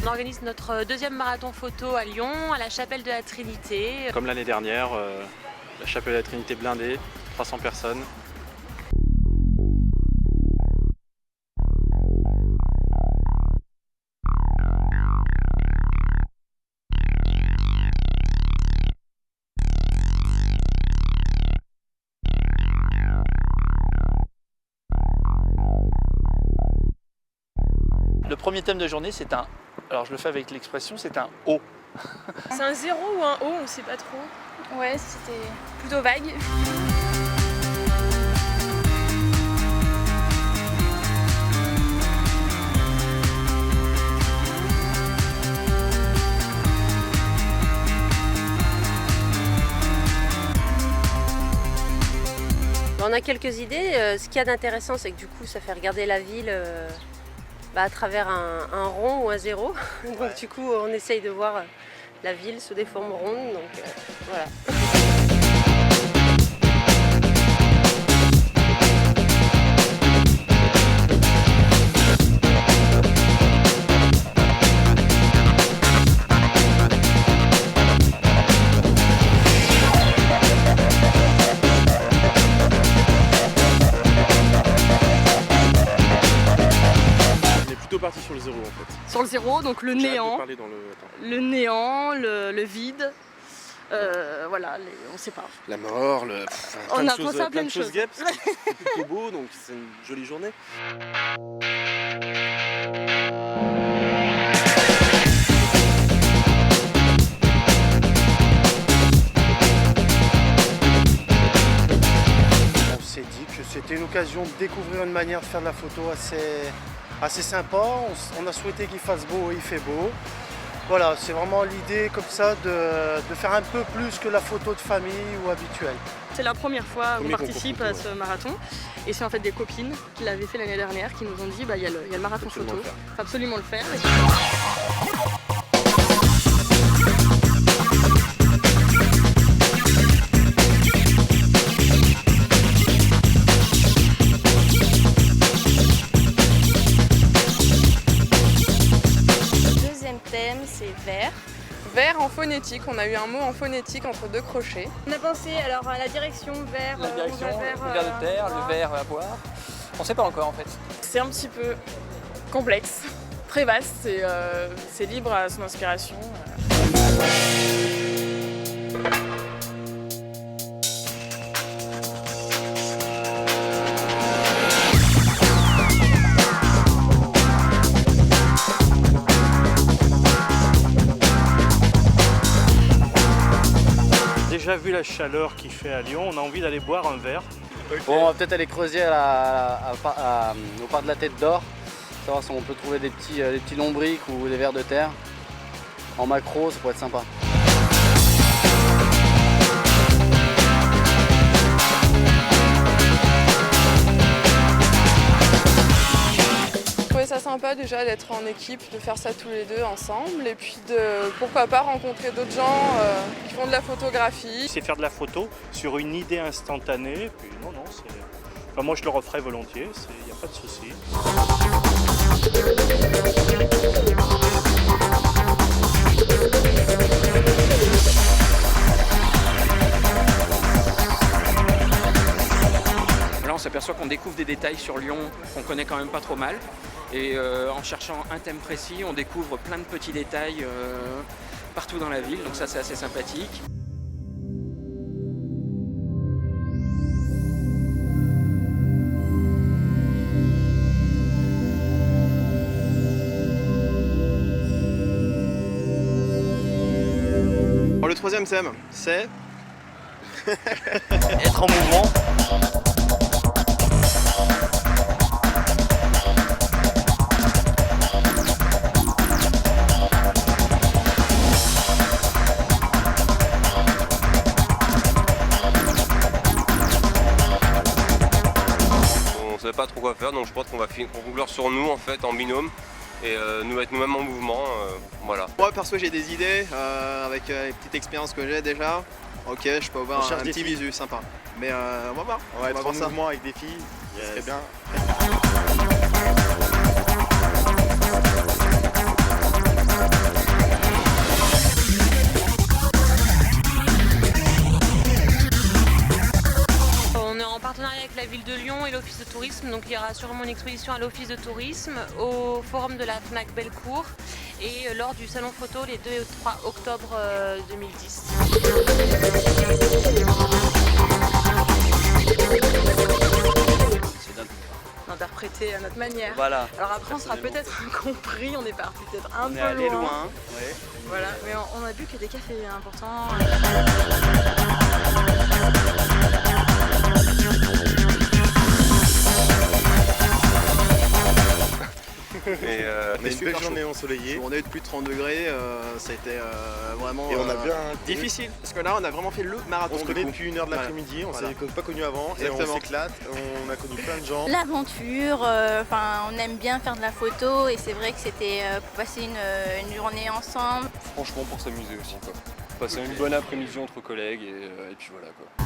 On organise notre deuxième marathon photo à Lyon, à la chapelle de la Trinité. Comme l'année dernière, la chapelle de la Trinité blindée, 300 personnes. Le premier thème de journée, c'est un... Alors je le fais avec l'expression, c'est un O. C'est un 0 ou un O, on sait pas trop. Ouais, c'était plutôt vague. On a quelques idées. Ce qu'il y a d'intéressant, c'est que du coup, ça fait regarder la ville à travers un rond ou un zéro. Donc du coup, on essaye de voir la ville sous des formes rondes. Donc voilà. Parti sur le zéro en fait. Sur le 0, donc le néant, le néant, le vide, voilà, on sait pas. La mort, On a pensé à plein de choses. C'est plutôt beau, donc c'est une jolie journée. On s'est dit que c'était une occasion de découvrir une manière de faire de la photo assez sympa. On a souhaité qu'il fasse beau et il fait beau. Voilà, c'est vraiment l'idée comme ça de faire un peu plus que la photo de famille ou habituelle. C'est la première fois qu'on participe à ce marathon et c'est en fait des copines qui l'avaient fait l'année dernière qui nous ont dit il y a le marathon photo, il faut absolument le faire. C'est vert. Vert en phonétique, on a eu un mot en phonétique entre deux crochets. On a pensé alors à la direction vert, la direction, le verre de terre, le verre à boire. On sait pas encore en fait. C'est un petit peu complexe, très vaste, c'est libre à son inspiration. Déjà vu la chaleur qu'il fait à Lyon, on a envie d'aller boire un verre. Bon, on va peut-être aller creuser au parc de la Tête d'Or, savoir si on peut trouver des petits lombrics ou des vers de terre. En macro, ça pourrait être sympa. Je trouvais ça sympa déjà d'être en équipe, de faire ça tous les deux ensemble et puis de pourquoi pas rencontrer d'autres gens qui font de la photographie. C'est faire de la photo sur une idée instantanée, puis non, c'est... Enfin, moi je le referais volontiers, il n'y a pas de souci. Là on s'aperçoit qu'on découvre des détails sur Lyon qu'on connaît quand même pas trop mal. Et en cherchant un thème précis, on découvre plein de petits détails partout dans la ville, donc ça c'est assez sympathique. Le troisième thème, c'est... Être en mouvement. pas trop quoi faire, donc je pense qu'on va conclure sur nous en fait en binôme et nous mettre nous-mêmes en mouvement, voilà. Moi perso j'ai des idées avec les petites expériences que j'ai déjà. Ok, je peux avoir un petit visu sympa. Mais on va voir. On va être en voir mouvement avec des filles, ce serait bien. On est en partenariat avec la ville de Lyon et l'office de tourisme, donc il y aura sûrement une exposition à l'office de tourisme, au forum de la FNAC Bellecour et lors du salon photo les 2 et 3 octobre 2010. D'interpréter à notre manière. Voilà. Alors après on sera peut-être incompris, on est parti peut-être un peu allé loin. loin. Ouais. Voilà, mais on a vu que des cafés importants. On a une belle journée ensoleillée. On a eu de plus de 30 degrés, ça a été vraiment Et on a bien difficile. Parce que là on a vraiment fait le marathon. On se connaît depuis 1h de l'après-midi, on s'est pas connus avant et on s'éclate, on a connu plein de gens. L'aventure, on aime bien faire de la photo et c'est vrai que c'était pour passer une journée ensemble. Franchement pour s'amuser aussi quoi. Passer une bonne après-midi entre collègues et puis voilà quoi.